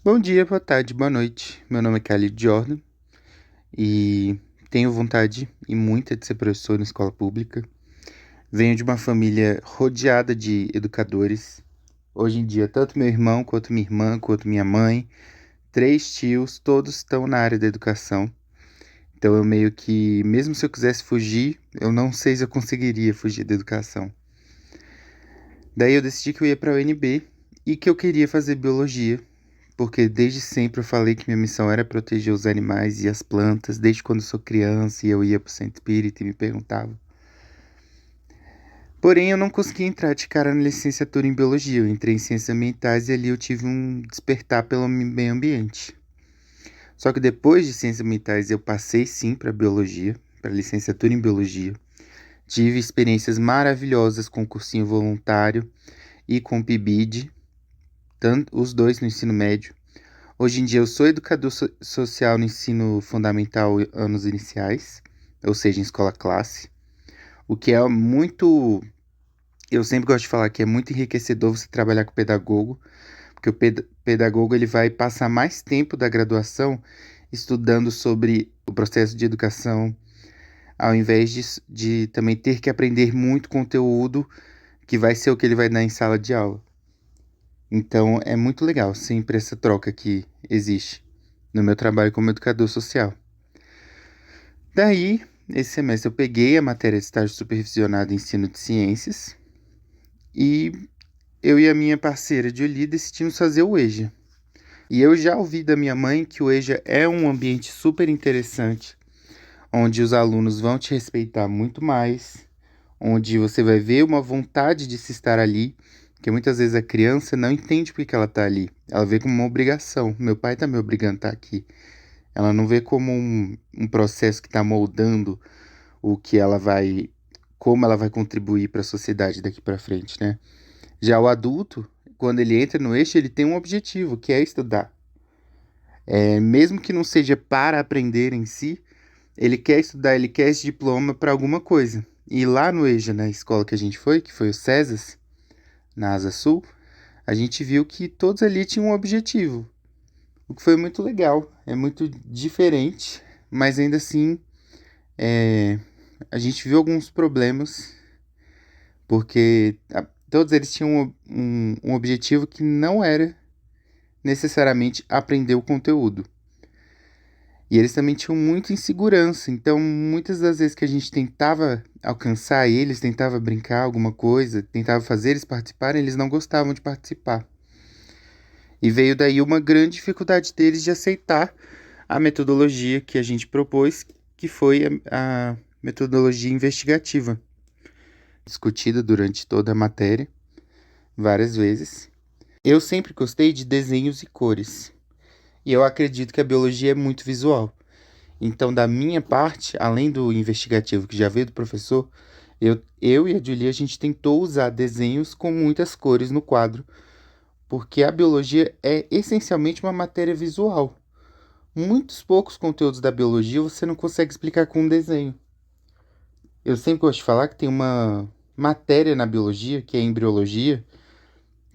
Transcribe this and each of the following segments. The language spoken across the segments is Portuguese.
Bom dia, boa tarde, boa noite. Meu nome é Khalid Jordan e tenho vontade e muita de ser professor na escola pública. Venho de uma família rodeada de educadores. Hoje em dia, tanto meu irmão, quanto minha irmã, quanto minha mãe, três tios, todos estão na área da educação. Então eu meio que, mesmo se eu quisesse fugir, eu não sei se eu conseguiria fugir da educação. Daí eu decidi que eu ia para a UNB e que eu queria fazer biologia, porque desde sempre eu falei que minha missão era proteger os animais e as plantas, desde quando eu sou criança e eu ia pro centro espírita e me perguntava. Porém, eu não consegui entrar de cara na licenciatura em biologia. Eu entrei em ciências ambientais e ali eu tive um despertar pelo meio ambiente. Só que depois de ciências ambientais eu passei sim para biologia, para licenciatura em biologia. Tive experiências maravilhosas com o cursinho voluntário e com o PIBID, tanto os dois no ensino médio. Hoje em dia eu sou educador social no ensino fundamental e anos iniciais, ou seja, em escola classe, o que é muito, eu sempre gosto de falar que é muito enriquecedor você trabalhar com pedagogo, porque o pedagogo ele vai passar mais tempo da graduação estudando sobre o processo de educação, ao invés de também ter que aprender muito conteúdo que vai ser o que ele vai dar em sala de aula. Então é muito legal sempre essa troca que existe no meu trabalho como educador social. Daí, esse semestre eu peguei a matéria de estágio supervisionado em ensino de ciências e eu e a minha parceira de Oli decidimos fazer o EJA. E eu já ouvi da minha mãe que o EJA é um ambiente super interessante, onde os alunos vão te respeitar muito mais, onde você vai ver uma vontade de se estar ali, porque muitas vezes a criança não entende por que ela está ali. Ela vê como uma obrigação. Meu pai está me obrigando a estar aqui. Ela não vê como um processo que está moldando o que ela vai, como ela vai contribuir para a sociedade daqui para frente, né? Já o adulto, quando ele entra no eixo, ele tem um objetivo, que é estudar. Mesmo que não seja para aprender em si, ele quer estudar, ele quer esse diploma para alguma coisa. E lá no EJA, na escola que a gente foi, que foi o CESAS, na Asa Sul, a gente viu que todos ali tinham um objetivo, o que foi muito legal. É muito diferente, mas ainda assim a gente viu alguns problemas, porque todos eles tinham um objetivo que não era necessariamente aprender o conteúdo. E eles também tinham muita insegurança, então muitas das vezes que a gente tentava alcançar eles, tentava brincar alguma coisa, tentava fazer eles participarem, eles não gostavam de participar. E veio daí uma grande dificuldade deles de aceitar a metodologia que a gente propôs, que foi a metodologia investigativa, discutida durante toda a matéria, várias vezes. Eu sempre gostei de desenhos e cores, e eu acredito que a biologia é muito visual. Então, da minha parte, além do investigativo que já veio do professor, eu e a Julia, a gente tentou usar desenhos com muitas cores no quadro, porque a biologia é essencialmente uma matéria visual. Muitos poucos conteúdos da biologia você não consegue explicar com um desenho. Eu sempre gosto de falar que tem uma matéria na biologia, que é a embriologia,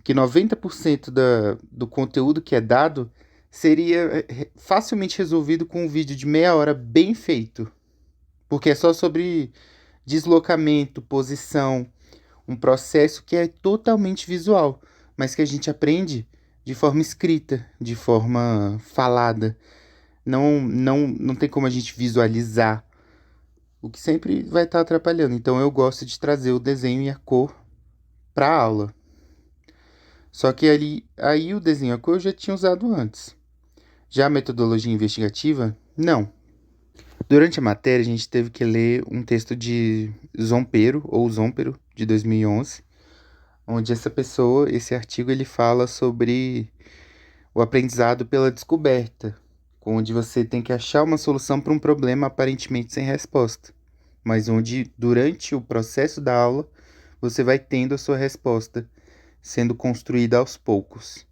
que 90% do conteúdo que é dado seria facilmente resolvido com um vídeo de meia hora bem feito. Porque é só sobre deslocamento, posição, um processo que é totalmente visual, mas que a gente aprende de forma escrita, de forma falada. Não tem como a gente visualizar, o que sempre vai estar atrapalhando. Então eu gosto de trazer o desenho e a cor para a aula. Só que aí o desenho e a cor eu já tinha usado antes. Já a metodologia investigativa, não. Durante a matéria, a gente teve que ler um texto de Zompero, ou Zompero, de 2011, onde essa pessoa, esse artigo, ele fala sobre o aprendizado pela descoberta, onde você tem que achar uma solução para um problema aparentemente sem resposta, mas onde, durante o processo da aula, você vai tendo a sua resposta sendo construída aos poucos.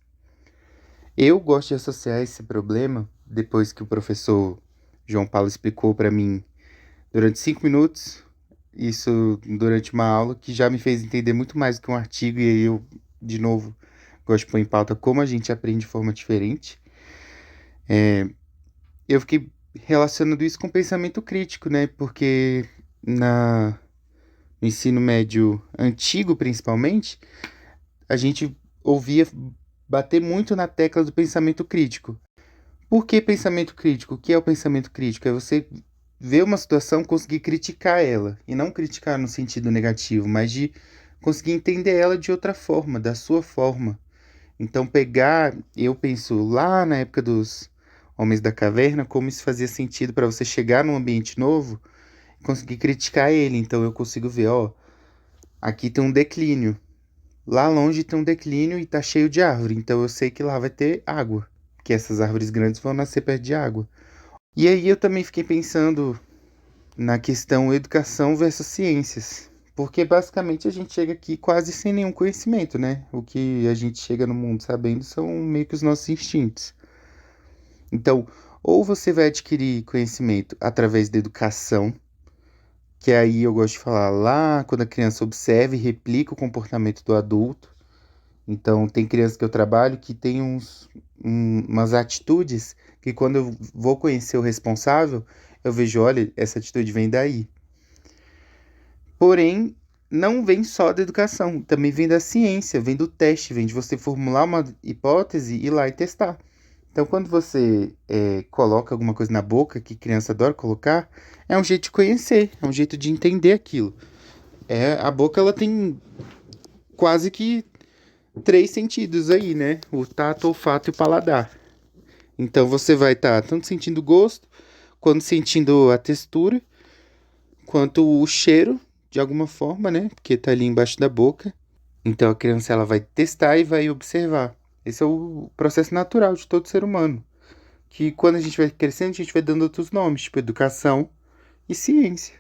Eu gosto de associar esse problema, depois que o professor João Paulo explicou para mim durante 5 minutos, isso durante uma aula, que já me fez entender muito mais do que um artigo, e aí eu, de novo, gosto de pôr em pauta como a gente aprende de forma diferente. Eu fiquei relacionando isso com pensamento crítico, né? Porque no ensino médio antigo, principalmente, a gente ouvia bater muito na tecla do pensamento crítico. Por que pensamento crítico? O que é o pensamento crítico? É você ver uma situação, conseguir criticar ela. E não criticar no sentido negativo, mas de conseguir entender ela de outra forma, da sua forma. Então, eu penso lá na época dos Homens da Caverna, como isso fazia sentido para você chegar num ambiente novo e conseguir criticar ele. Então, eu consigo ver, ó, aqui tem um declínio. Lá longe tem um declínio e tá cheio de árvore. Então, eu sei que lá vai ter água, que essas árvores grandes vão nascer perto de água. E aí eu também fiquei pensando na questão educação versus ciências. Porque basicamente a gente chega aqui quase sem nenhum conhecimento, né? O que a gente chega no mundo sabendo são meio que os nossos instintos. Então, ou você vai adquirir conhecimento através da educação, que aí eu gosto de falar lá quando a criança observa e replica o comportamento do adulto. Então, tem crianças que eu trabalho que tem umas atitudes que quando eu vou conhecer o responsável, eu vejo, olha, essa atitude vem daí. Porém, não vem só da educação, também vem da ciência, vem do teste, vem de você formular uma hipótese e ir lá e testar. Então, quando você coloca alguma coisa na boca, que criança adora colocar, é um jeito de conhecer, é um jeito de entender aquilo. A boca, ela tem quase que 3 sentidos aí, né? O tato, o olfato e o paladar. Então, você vai estar tanto sentindo o gosto, quanto sentindo a textura, quanto o cheiro, de alguma forma, né? Porque tá ali embaixo da boca. Então, a criança, ela vai testar e vai observar. Esse é o processo natural de todo ser humano. Que quando a gente vai crescendo, a gente vai dando outros nomes, tipo educação e ciência.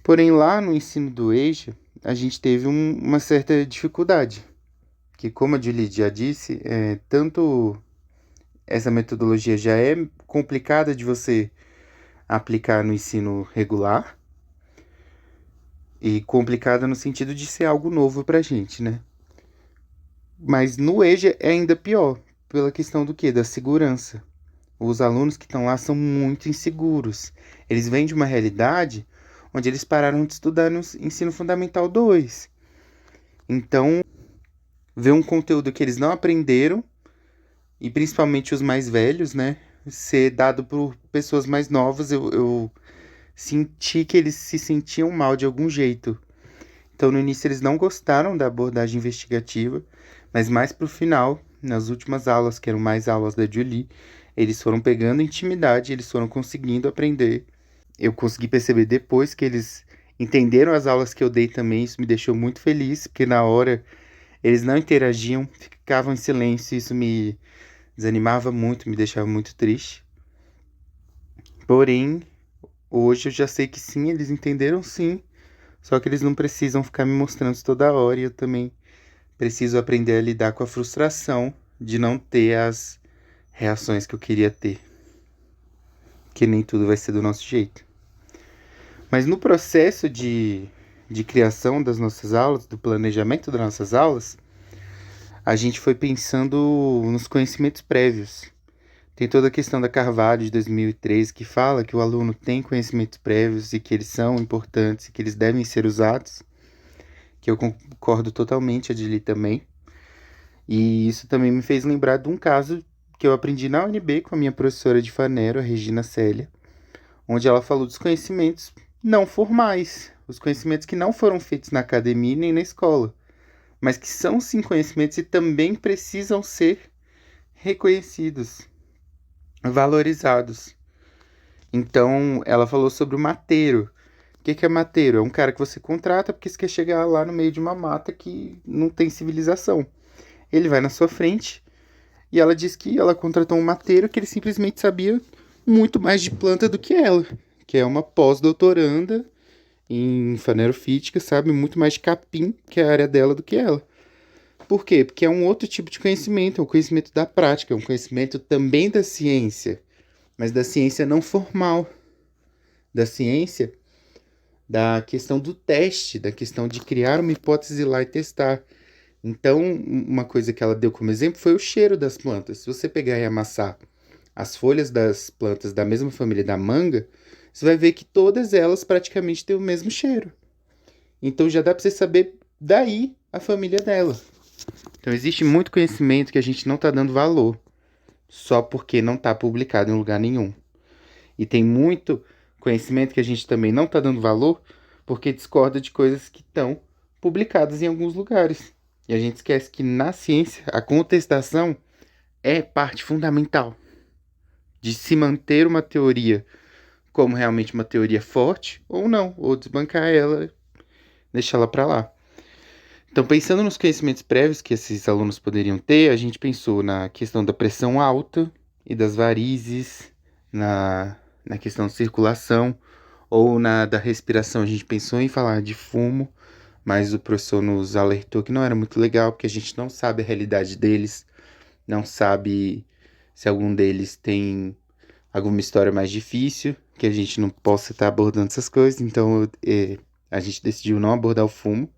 Porém, lá no ensino do EJA, a gente teve uma certa dificuldade. Que, como a Julie já disse, tanto essa metodologia já é complicada de você aplicar no ensino regular, e complicada no sentido de ser algo novo pra gente, né? Mas no EJA é ainda pior, pela questão do quê? Da segurança. Os alunos que estão lá são muito inseguros. Eles vêm de uma realidade onde eles pararam de estudar no ensino fundamental 2. Então, ver um conteúdo que eles não aprenderam, e principalmente os mais velhos, né? Ser dado por pessoas mais novas, eu senti que eles se sentiam mal de algum jeito. Então, no início, eles não gostaram da abordagem investigativa, mas mais pro final, nas últimas aulas, que eram mais aulas da Julie, eles foram pegando intimidade, eles foram conseguindo aprender. Eu consegui perceber depois que eles entenderam as aulas que eu dei também, isso me deixou muito feliz, porque na hora eles não interagiam, ficavam em silêncio, isso me desanimava muito, me deixava muito triste. Porém, hoje eu já sei que sim, eles entenderam sim, só que eles não precisam ficar me mostrando isso toda hora e eu também preciso aprender a lidar com a frustração de não ter as reações que eu queria ter. Que nem tudo vai ser do nosso jeito. Mas no processo de criação das nossas aulas, do planejamento das nossas aulas, a gente foi pensando nos conhecimentos prévios. Tem toda a questão da Carvalho de 2013 que fala que o aluno tem conhecimentos prévios e que eles são importantes e que eles devem ser usados, que eu concordo totalmente, Adili, também. E isso também me fez lembrar de um caso que eu aprendi na UNB com a minha professora de Fanero, a Regina Célia, onde ela falou dos conhecimentos não formais, os conhecimentos que não foram feitos na academia nem na escola, mas que são sim conhecimentos e também precisam ser reconhecidos, valorizados. Então, ela falou sobre o mateiro. O que é mateiro? É um cara que você contrata porque você quer chegar lá no meio de uma mata que não tem civilização. Ele vai na sua frente e ela diz que ela contratou um mateiro que ele simplesmente sabia muito mais de planta do que ela, que é uma pós-doutoranda em fanerofítica, sabe muito mais de capim, que é a área dela, do que ela. Por quê? Porque é um outro tipo de conhecimento, é um conhecimento da prática, é um conhecimento também da ciência, mas da ciência não formal, da ciência da questão do teste, da questão de criar uma hipótese lá e testar. Então, uma coisa que ela deu como exemplo foi o cheiro das plantas. Se você pegar e amassar as folhas das plantas da mesma família da manga, você vai ver que todas elas praticamente têm o mesmo cheiro. Então já dá para você saber daí a família dela. Então existe muito conhecimento que a gente não está dando valor, só porque não está publicado em lugar nenhum. E tem muito conhecimento que a gente também não está dando valor, porque discorda de coisas que estão publicadas em alguns lugares. E a gente esquece que na ciência a contestação é parte fundamental de se manter uma teoria como realmente uma teoria forte ou não, ou desbancar ela, deixar ela para lá. Então, pensando nos conhecimentos prévios que esses alunos poderiam ter, a gente pensou na questão da pressão alta e das varizes, na questão de circulação ou na da respiração. A gente pensou em falar de fumo, mas o professor nos alertou que não era muito legal, porque a gente não sabe a realidade deles, não sabe se algum deles tem alguma história mais difícil, que a gente não possa estar abordando essas coisas. Então, a gente decidiu não abordar o fumo.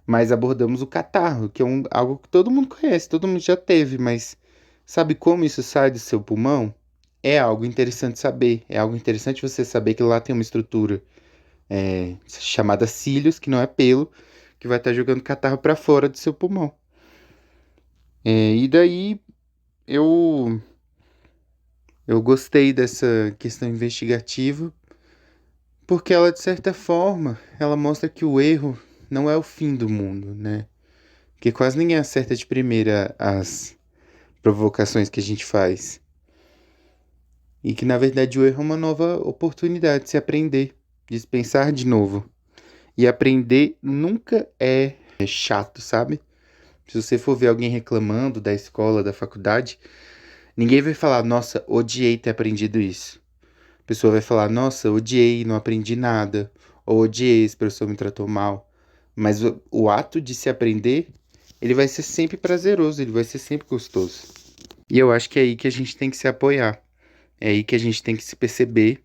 Mas abordamos o catarro, que é algo que todo mundo conhece, todo mundo já teve, mas sabe como isso sai do seu pulmão? É algo interessante saber, é algo interessante você saber que lá tem uma estrutura chamada cílios, que não é pelo, que vai estar jogando catarro para fora do seu pulmão. E daí eu, eu gostei dessa questão investigativa, porque ela, de certa forma, ela mostra que o erro não é o fim do mundo, né? Porque quase ninguém acerta de primeira as provocações que a gente faz. E que na verdade o erro é uma nova oportunidade de se aprender, de se pensar de novo. E aprender nunca é chato, sabe? Se você for ver alguém reclamando da escola, da faculdade, ninguém vai falar, nossa, odiei ter aprendido isso. A pessoa vai falar, nossa, odiei, não aprendi nada. Ou odiei, esse professor me tratou mal. Mas o ato de se aprender, ele vai ser sempre prazeroso, ele vai ser sempre gostoso. E eu acho que é aí que a gente tem que se apoiar. É aí que a gente tem que se perceber